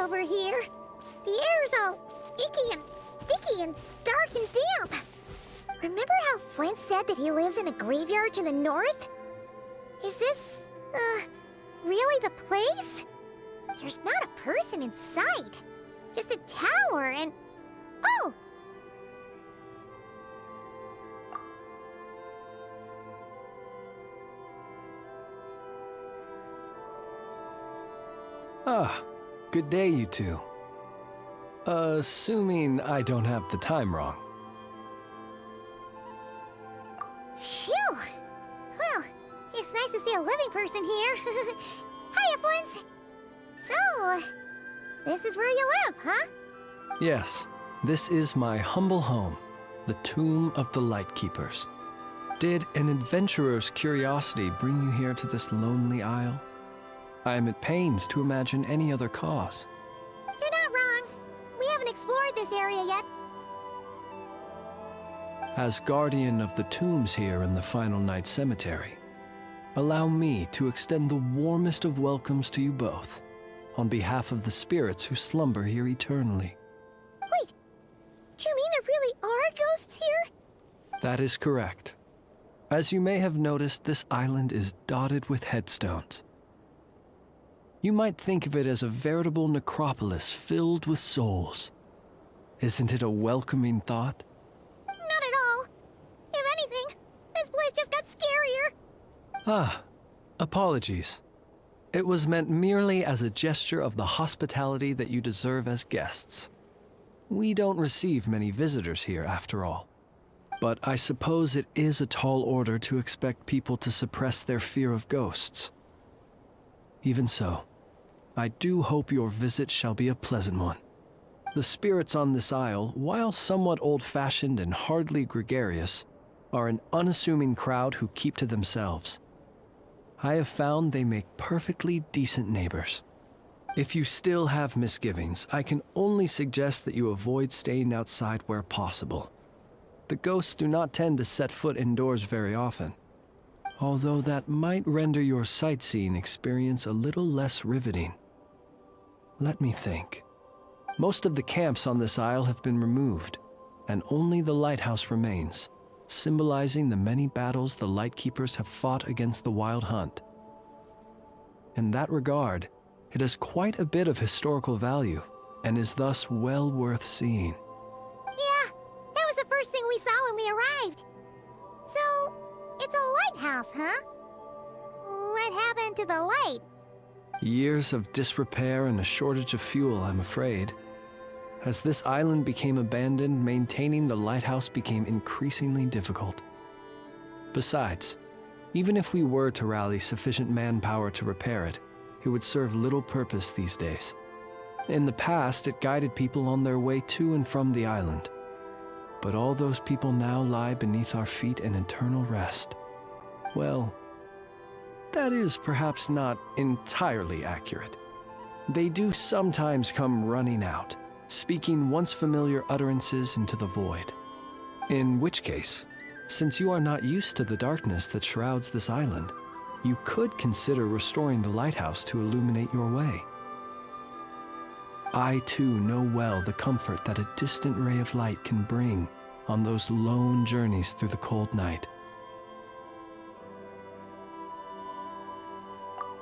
Over here. The air's all icky and sticky and dark and damp. Remember how Flint said that he lives in a graveyard to the north? Is this, really the place? There's not a person in sight. Just a tower and... Oh! Ah. Good day, you two. Assuming I don't have the time wrong. Phew! Well, it's nice to see a living person here. Hiya, Flint! So, this is where you live, huh? Yes, this is my humble home, the Tomb of the Lightkeepers. Did an adventurer's curiosity bring you here to this lonely isle? I am at pains to imagine any other cause. You're not wrong. We haven't explored this area yet. As guardian of the tombs here in the Final Night Cemetery, allow me to extend the warmest of welcomes to you both, on behalf of the spirits who slumber here eternally. Wait, do you mean there really are ghosts here? That is correct. As you may have noticed, this island is dotted with headstones. You might think of it as a veritable necropolis filled with souls. Isn't it a welcoming thought? Not at all. If anything, this place just got scarier. Ah, apologies. It was meant merely as a gesture of the hospitality that you deserve as guests. We don't receive many visitors here, after all. But I suppose it is a tall order to expect people to suppress their fear of ghosts. Even so, I do hope your visit shall be a pleasant one. The spirits on this isle, while somewhat old-fashioned and hardly gregarious, are an unassuming crowd who keep to themselves. I have found they make perfectly decent neighbors. If you still have misgivings, I can only suggest that you avoid staying outside where possible. The ghosts do not tend to set foot indoors very often, although that might render your sightseeing experience a little less riveting. Let me think. Most of the camps on this isle have been removed, and only the lighthouse remains, symbolizing the many battles the Lightkeepers have fought against the Wild Hunt. In that regard, it has quite a bit of historical value, and is thus well worth seeing. Yeah, that was the first thing we saw when we arrived. So, it's a lighthouse, huh? What happened to the light? Years of disrepair and a shortage of fuel, I'm afraid. As this island became abandoned, maintaining the lighthouse became increasingly difficult. Besides, even if we were to rally sufficient manpower to repair it, it would serve little purpose these days. In the past, it guided people on their way to and from the island. But all those people now lie beneath our feet in eternal rest. Well, that is perhaps not entirely accurate. They do sometimes come running out, speaking once familiar utterances into the void. In which case, since you are not used to the darkness that shrouds this island, you could consider restoring the lighthouse to illuminate your way. I too know well the comfort that a distant ray of light can bring on those lone journeys through the cold night.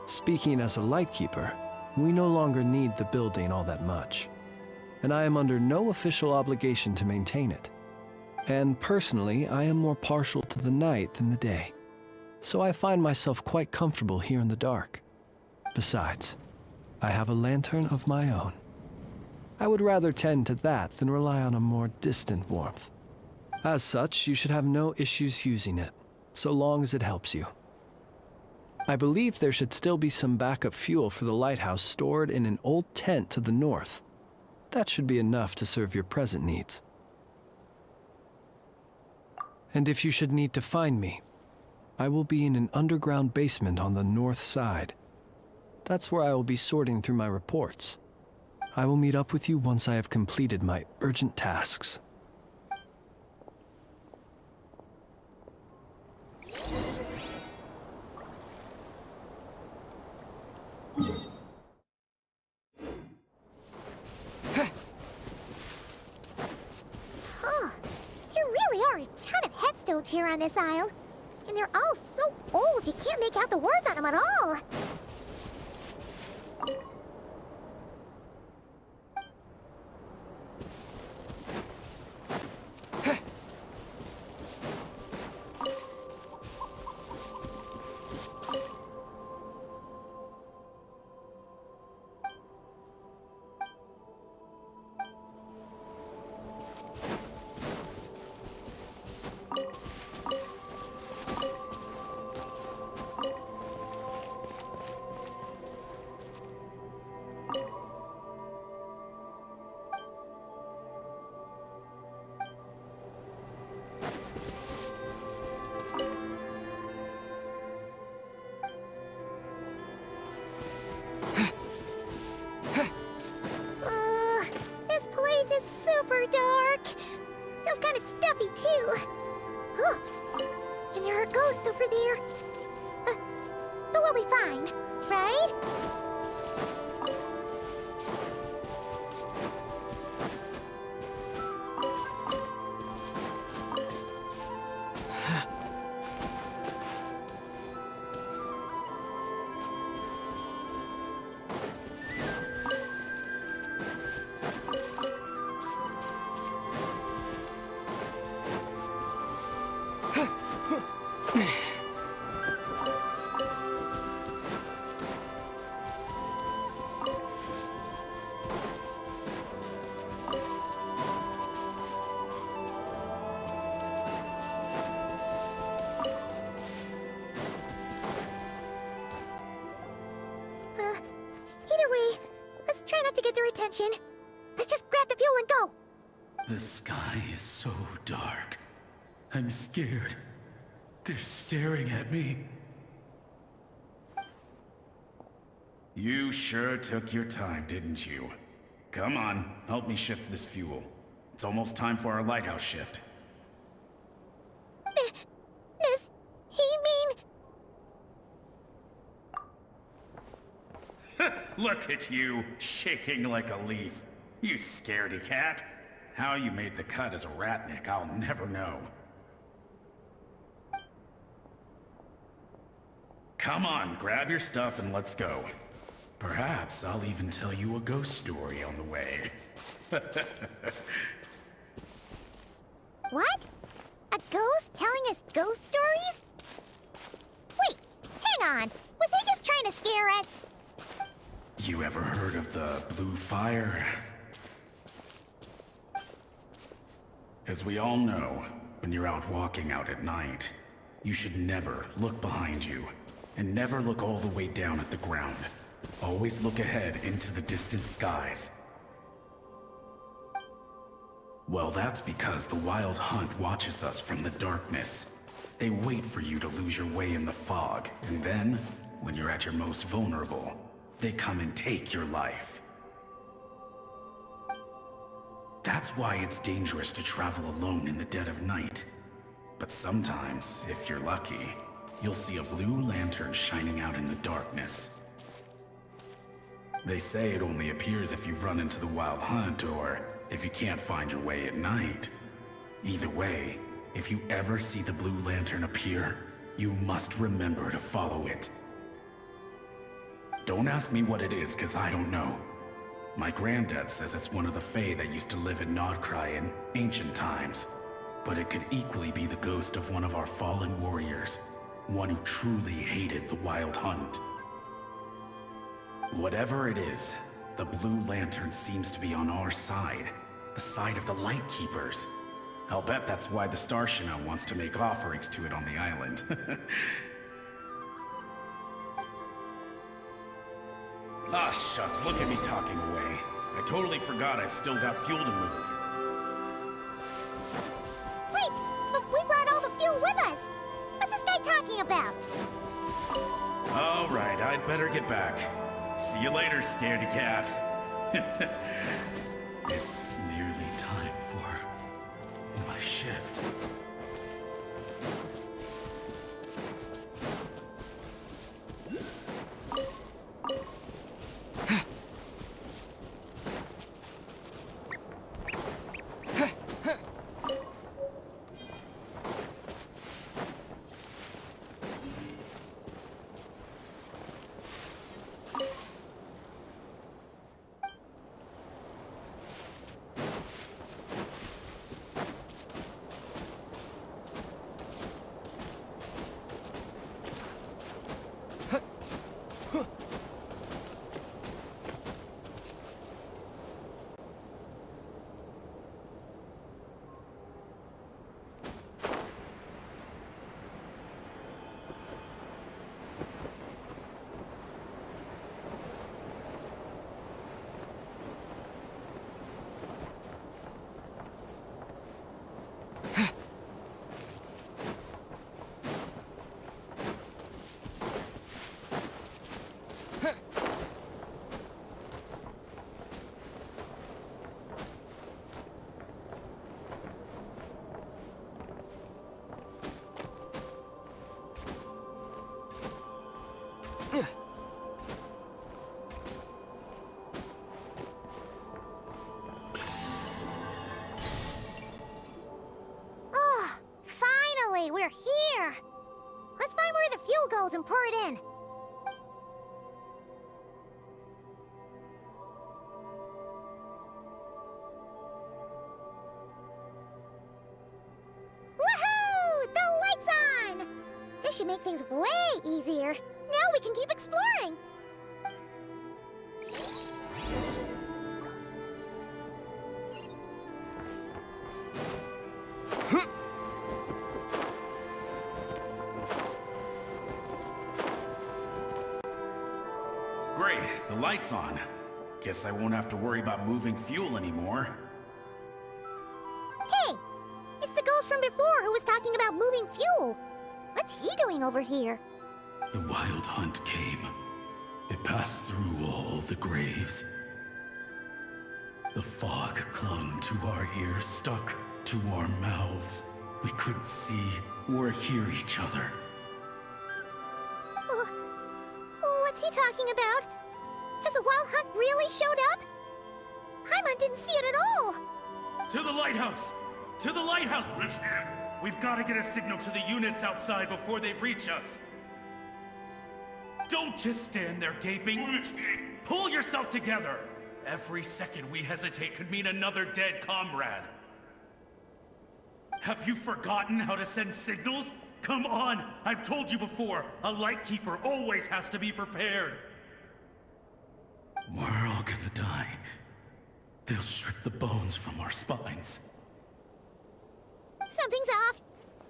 Speaking as a lightkeeper, we no longer need the building all that much, and I am under no official obligation to maintain it. And personally, I am more partial to the night than the day, so I find myself quite comfortable here in the dark. Besides, I have a lantern of my own. I would rather tend to that than rely on a more distant warmth. As such, you should have no issues using it, so long as it helps you. I believe there should still be some backup fuel for the lighthouse stored in an old tent to the north. That should be enough to serve your present needs. And if you should need to find me, I will be in an underground basement on the north side. That's where I will be sorting through my reports. I will meet up with you once I have completed my urgent tasks. Huh. There really are a ton of headstones here on this isle. And they're all so old you can't make out the words on them at all. This place is super dark. Feels kind of stuffy too. Huh. And there are ghosts over there. But we'll be fine, right? Either way, let's try not to get their attention. Let's just grab the fuel and go. The sky is so dark. I'm scared. They're staring at me. You sure took your time, didn't you? Come on, help me shift this fuel. It's almost time for our lighthouse shift. Does he mean... Look at you, shaking like a leaf. You scaredy cat. How you made the cut as a ratnik, I'll never know. Come on, grab your stuff and let's go. Perhaps I'll even tell you a ghost story on the way. What? A ghost telling us ghost stories? Wait, hang on. Was he just trying to scare us? You ever heard of the blue fire? As we all know, when you're out walking out at night, you should never look behind you, and never look all the way down at the ground. Always look ahead into the distant skies. Well, that's because the Wild Hunt watches us from the darkness. They wait for you to lose your way in the fog, and then, when you're at your most vulnerable, they come and take your life. That's why it's dangerous to travel alone in the dead of night. But sometimes, if you're lucky, you'll see a blue lantern shining out in the darkness. They say it only appears if you've run into the Wild Hunt or if you can't find your way at night. Either way, if you ever see the blue lantern appear, you must remember to follow it. Don't ask me what it is, 'cause I don't know. My granddad says it's one of the Fae that used to live in Nodcry in ancient times. But it could equally be the ghost of one of our fallen warriors, one who truly hated the Wild Hunt. Whatever it is, the blue lantern seems to be on our side, the side of the Light Keepers. I'll bet that's why the Starshina wants to make offerings to it on the island. Ah, shucks, look at me talking away. I totally forgot I've still got fuel to move. Wait, but we brought all the fuel with us. What's this guy talking about? All right, I'd better get back. See you later, scaredy cat. It's nearly time for my shift. Oh, finally, we're here. Let's find where the fuel goes and pour it in. Woohoo! The light's on! This should make things way easier. Now we can keep exploring. Great, the light's on. Guess I won't have to worry about moving fuel anymore. Hey! It's the ghost from before who was talking about moving fuel. What's he doing over here? The wild hunt came. It passed through all the graves. The fog clung to our ears, stuck to our mouths. We couldn't see or hear each other. What's he talking about? Has the wild hunt really showed up? Paimon didn't see it at all. To the lighthouse! To the lighthouse! We've got to get a signal to the units outside before they reach us. Don't just stand there gaping. Pull yourself together. Every second we hesitate could mean another dead comrade. Have you forgotten how to send signals? Come on! I've told you before, a lightkeeper always has to be prepared. We're all gonna die. They'll strip the bones from our spines. Something's off.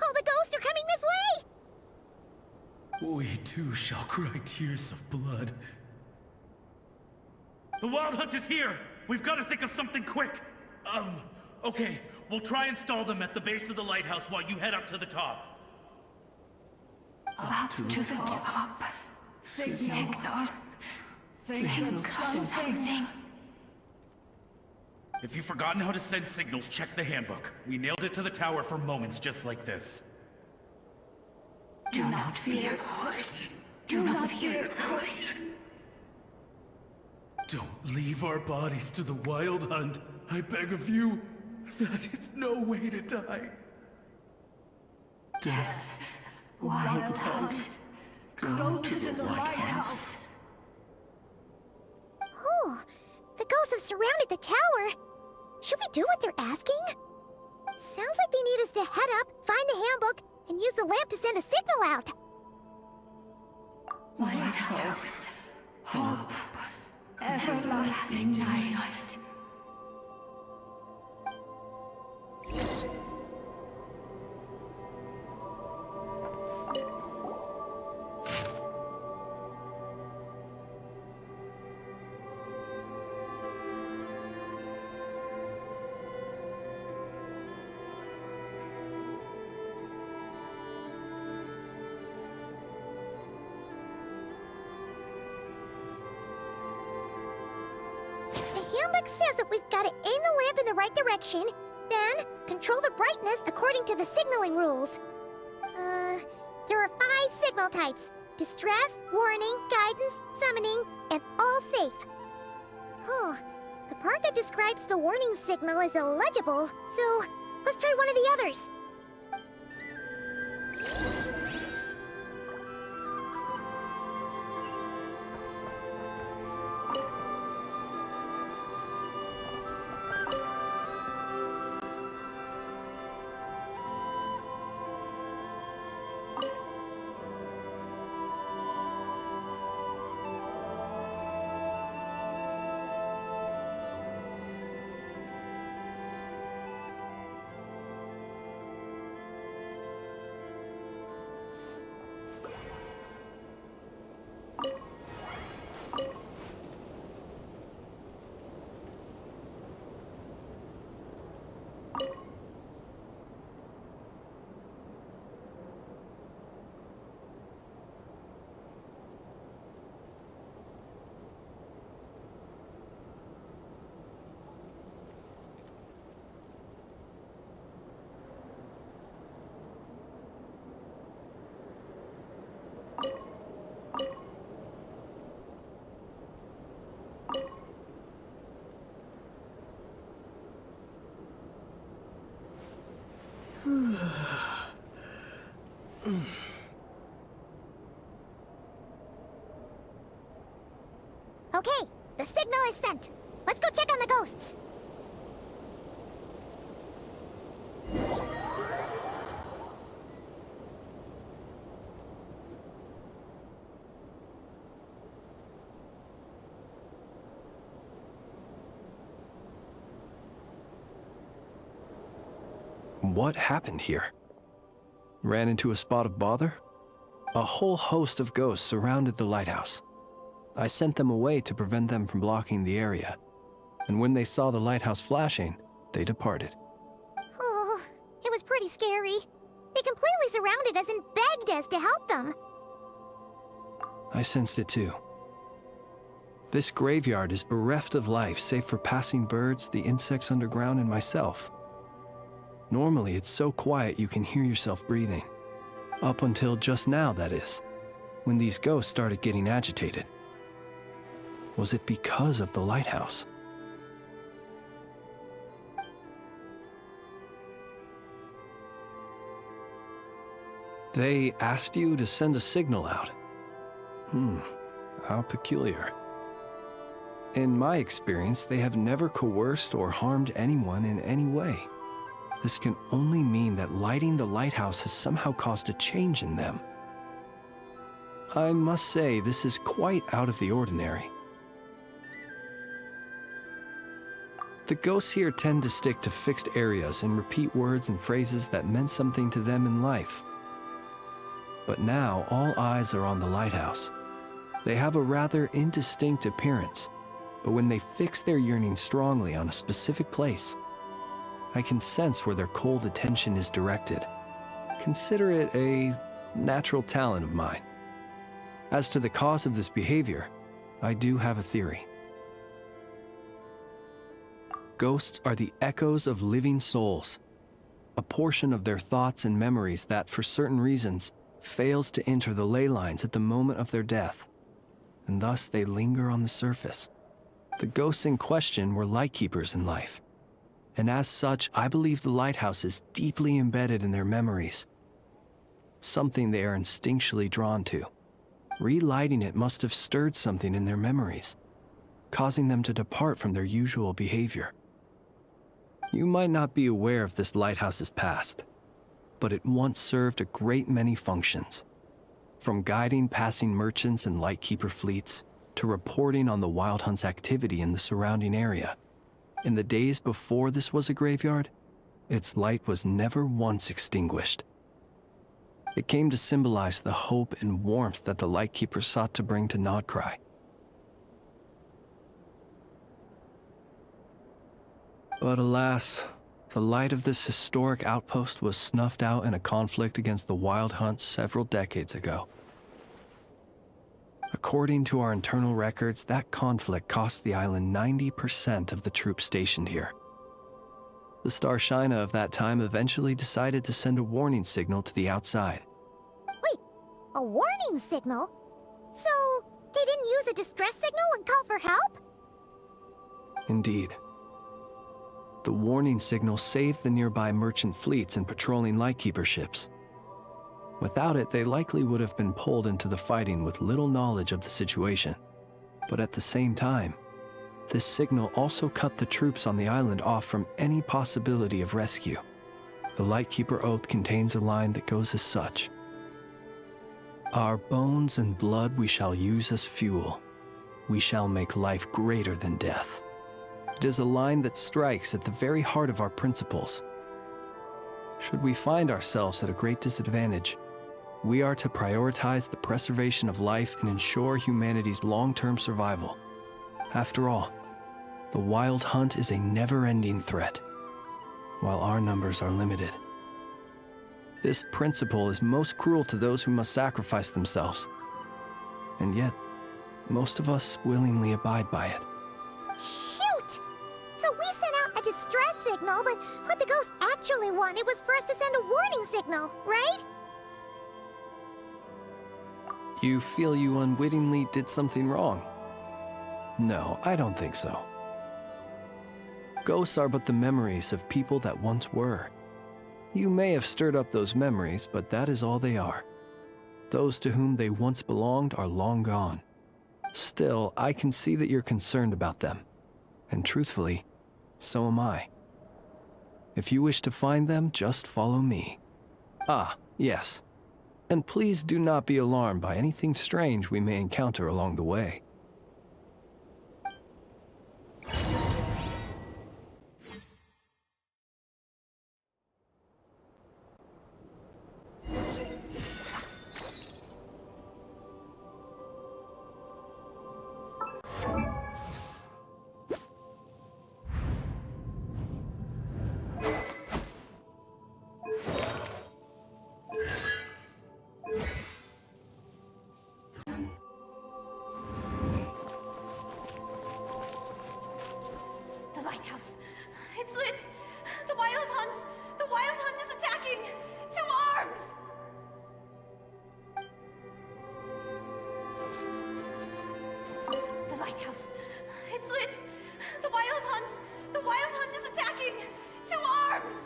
All the ghosts are coming this way. We too shall cry tears of blood. The wild hunt is here! We've got to think of something quick! Okay, we'll try and stall them at the base of the lighthouse while you head up to the top. Up to the top. Signal. Think of something. If you've forgotten how to send signals, check the handbook. We nailed it to the tower for moments just like this. Do not fear. Do not fear. Don't leave our bodies to the wild hunt. I beg of you. That is no way to die. Death. Wild hunt. Go to the lighthouse. Oh, the ghosts have surrounded the tower. Should we do what they're asking? Sounds like they need us to head up, find the handbook, and use the lamp to send a signal out. Lighthouse. Hope. Everlasting night. soundbook says that we've got to aim the lamp in the right direction, then control the brightness according to the signaling rules. There are 5 signal types: distress, warning, guidance, summoning, and all safe. Oh, the part that describes the warning signal is illegible, so let's try one of the others. Okay, the signal is sent. Let's go check on the ghosts. What happened here? Ran into a spot of bother? A whole host of ghosts surrounded the lighthouse. I sent them away to prevent them from blocking the area, and when they saw the lighthouse flashing, they departed. Oh, it was pretty scary. They completely surrounded us and begged us to help them. I sensed it too. This graveyard is bereft of life save for passing birds, the insects underground, and myself. Normally, it's so quiet you can hear yourself breathing. Up until just now, that is, when these ghosts started getting agitated. Was it because of the lighthouse? They asked you to send a signal out. How peculiar. In my experience, they have never coerced or harmed anyone in any way. This can only mean that lighting the lighthouse has somehow caused a change in them. I must say, this is quite out of the ordinary. The ghosts here tend to stick to fixed areas and repeat words and phrases that meant something to them in life. But now, all eyes are on the lighthouse. They have a rather indistinct appearance, but when they fix their yearning strongly on a specific place, I can sense where their cold attention is directed. Consider it a natural talent of mine. As to the cause of this behavior, I do have a theory. Ghosts are the echoes of living souls, a portion of their thoughts and memories that, for certain reasons, fails to enter the ley lines at the moment of their death, and thus they linger on the surface. The ghosts in question were lightkeepers in life, and as such, I believe the lighthouse is deeply embedded in their memories, something they are instinctually drawn to. Relighting it must have stirred something in their memories, causing them to depart from their usual behavior. You might not be aware of this lighthouse's past, but it once served a great many functions, from guiding passing merchants and lightkeeper fleets to reporting on the Wild Hunt's activity in the surrounding area. In the days before this was a graveyard, its light was never once extinguished. It came to symbolize the hope and warmth that the lightkeeper sought to bring to Nodcry. But alas, the light of this historic outpost was snuffed out in a conflict against the Wild Hunt several decades ago. According to our internal records, that conflict cost the island 90% of the troops stationed here. The Star Shina of that time eventually decided to send a warning signal to the outside. Wait, a warning signal? So, they didn't use a distress signal and call for help? Indeed. The warning signal saved the nearby merchant fleets and patrolling lightkeeper ships. Without it, they likely would have been pulled into the fighting with little knowledge of the situation. But at the same time, this signal also cut the troops on the island off from any possibility of rescue. The Lightkeeper Oath contains a line that goes as such: "Our bones and blood we shall use as fuel. We shall make life greater than death." It is a line that strikes at the very heart of our principles. Should we find ourselves at a great disadvantage, we are to prioritize the preservation of life and ensure humanity's long-term survival. After all, the Wild Hunt is a never-ending threat, while our numbers are limited. This principle is most cruel to those who must sacrifice themselves, and yet, most of us willingly abide by it. Shoot! So we sent out a distress signal, but what the ghost actually wanted was for us to send a warning signal, right? You feel you unwittingly did something wrong? No, I don't think so. Ghosts are but the memories of people that once were. You may have stirred up those memories, but that is all they are. Those to whom they once belonged are long gone. Still, I can see that you're concerned about them. And truthfully, so am I. If you wish to find them, just follow me. Ah, yes. And please do not be alarmed by anything strange we may encounter along the way. The lighthouse. It's lit. The Wild Hunt. The Wild Hunt is attacking. To arms! The lighthouse. It's lit. The Wild Hunt. The Wild Hunt is attacking. To arms!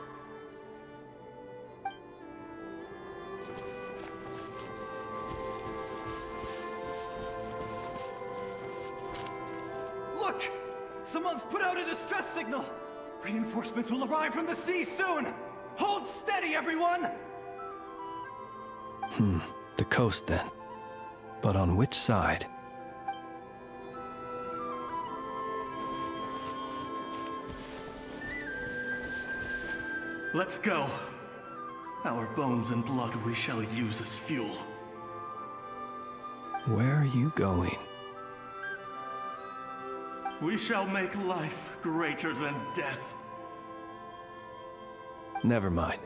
Look! Someone's put out a distress signal! Reinforcements will arrive from the sea soon! Hold steady, everyone! The coast then. But on which side? Let's go. Our bones and blood we shall use as fuel. Where are you going? We shall make life greater than death. Never mind.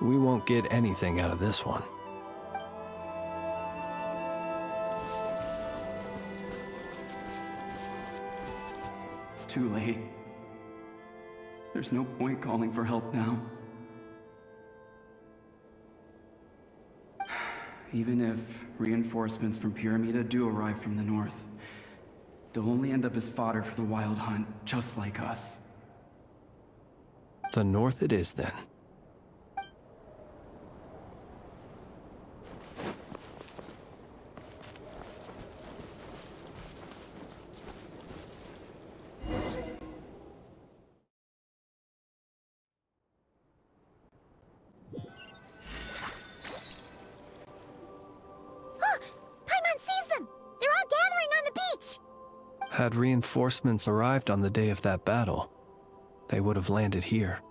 We won't get anything out of this one. It's too late. There's no point calling for help now. Even if reinforcements from Pyramida do arrive from the north, they'll only end up as fodder for the Wild Hunt, just like us. The north it is then. Paimon sees them! They're all gathering on the beach! Had reinforcements arrived on the day of that battle, they would have landed here.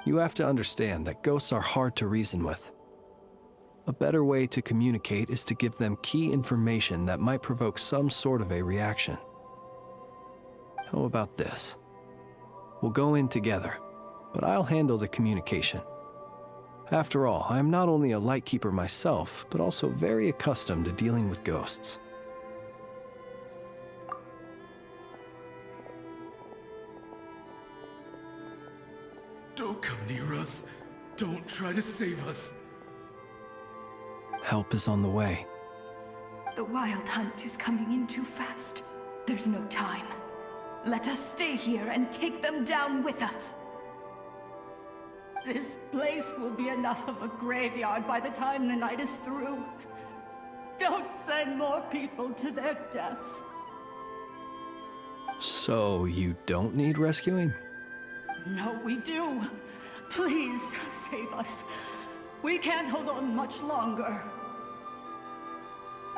You have to understand that ghosts are hard to reason with. A better way to communicate is to give them key information that might provoke some sort of a reaction. How about this? We'll go in together, but I'll handle the communication. After all, I am not only a lightkeeper myself, but also very accustomed to dealing with ghosts. Don't come near us. Don't try to save us. Help is on the way. The Wild Hunt is coming in too fast. There's no time. Let us stay here and take them down with us. This place will be enough of a graveyard by the time the night is through. Don't send more people to their deaths. So you don't need rescuing? No, we do. Please, save us. We can't hold on much longer.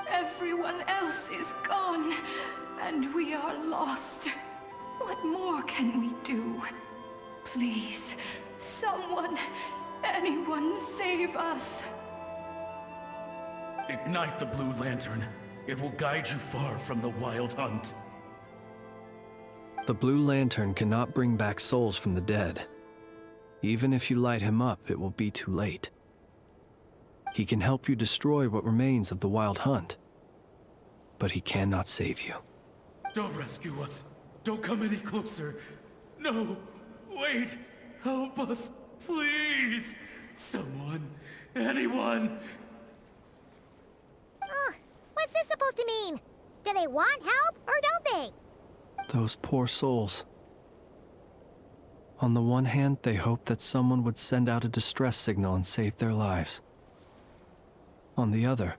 Everyone else is gone, and we are lost. What more can we do? Please, someone, anyone, save us. Ignite the blue lantern. It will guide you far from the Wild Hunt. The blue lantern cannot bring back souls from the dead. Even if you light him up, it will be too late. He can help you destroy what remains of the Wild Hunt, but he cannot save you. Don't rescue us. Don't come any closer. No, wait. Help us, please. Someone, anyone. What's this supposed to mean? Do they want help, or don't they? Those poor souls. On the one hand, they hoped that someone would send out a distress signal and save their lives. On the other,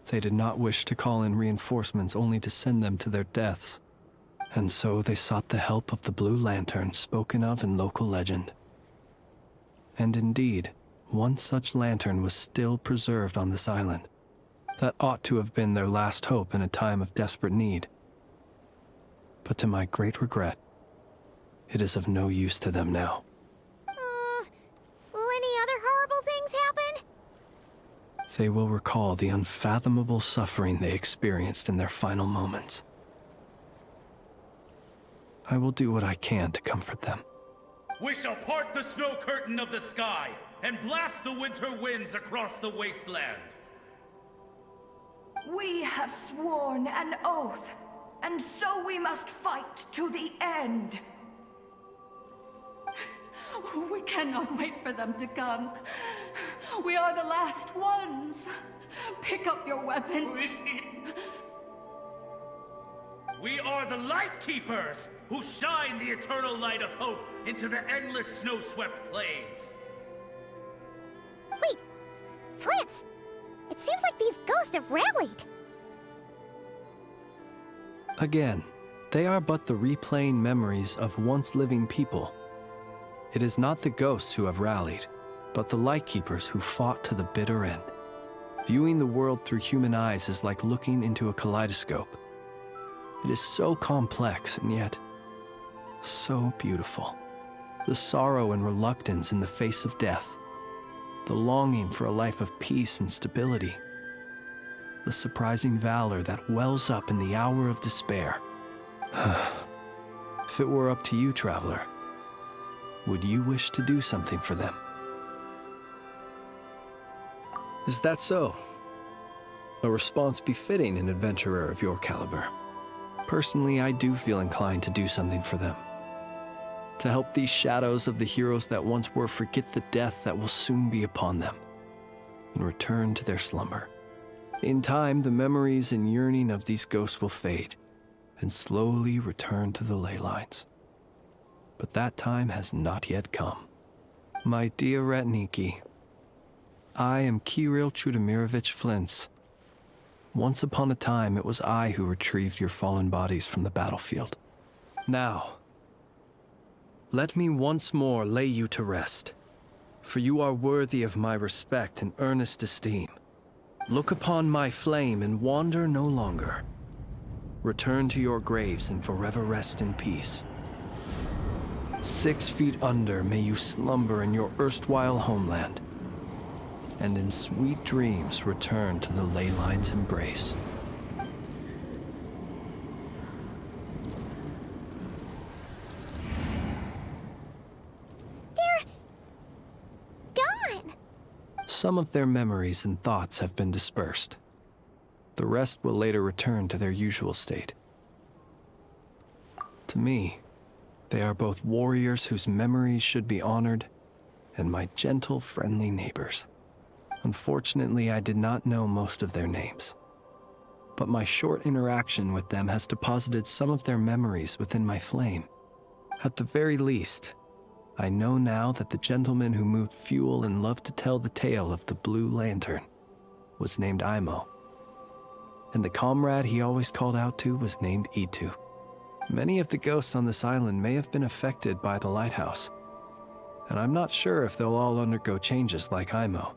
they did not wish to call in reinforcements only to send them to their deaths. And so they sought the help of the Blue Lantern spoken of in local legend. And indeed, one such lantern was still preserved on this island. That ought to have been their last hope in a time of desperate need. But to my great regret, it is of no use to them now. Will any other horrible things happen? They will recall the unfathomable suffering they experienced in their final moments. I will do what I can to comfort them. We shall part the snow curtain of the sky and blast the winter winds across the wasteland. We have sworn an oath, and so we must fight to the end. We cannot wait for them to come. We are the last ones. Pick up your weapons. We are the Light Keepers, who shine the eternal light of hope into the endless snow-swept plains. Wait, Flint's! It seems like these ghosts have rallied. Again, they are but the replaying memories of once living people. It is not the ghosts who have rallied, but the Lightkeepers who fought to the bitter end. Viewing the world through human eyes is like looking into a kaleidoscope. It is so complex and yet so beautiful. The sorrow and reluctance in the face of death. The longing for a life of peace and stability. The surprising valor that wells up in the hour of despair. If it were up to you, traveler, would you wish to do something for them? Is that so? A response befitting an adventurer of your caliber. Personally, I do feel inclined to do something for them. To help these shadows of the heroes that once were forget the death that will soon be upon them, and return to their slumber. In time, the memories and yearning of these ghosts will fade, and slowly return to the ley lines. But that time has not yet come. My dear Ratniki, I am Kirill Chudamirovich Flintz. Once upon a time, it was I who retrieved your fallen bodies from the battlefield. Now, let me once more lay you to rest, for you are worthy of my respect and earnest esteem. Look upon my flame and wander no longer. Return to your graves and forever rest in peace. 6 feet under may you slumber in your erstwhile homeland, and in sweet dreams return to the ley line's embrace. They're gone. Some of their memories and thoughts have been dispersed. The rest will later return to their usual state. To me, They are both warriors whose memories should be honored, and my gentle, friendly neighbors. Unfortunately, I did not know most of their names, but my short interaction with them has deposited some of their memories within my flame. At the very least, I know now that the gentleman who moved fuel and loved to tell the tale of the Blue Lantern was named Imo, and the comrade he always called out to was named Itu. Many of the ghosts on this island may have been affected by the Lighthouse, and I'm not sure if they'll all undergo changes like Imo.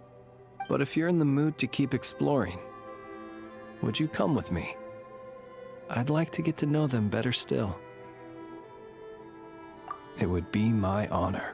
But if you're in the mood to keep exploring, would you come with me? I'd like to get to know them better still. It would be my honor.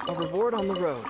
A reward on the road.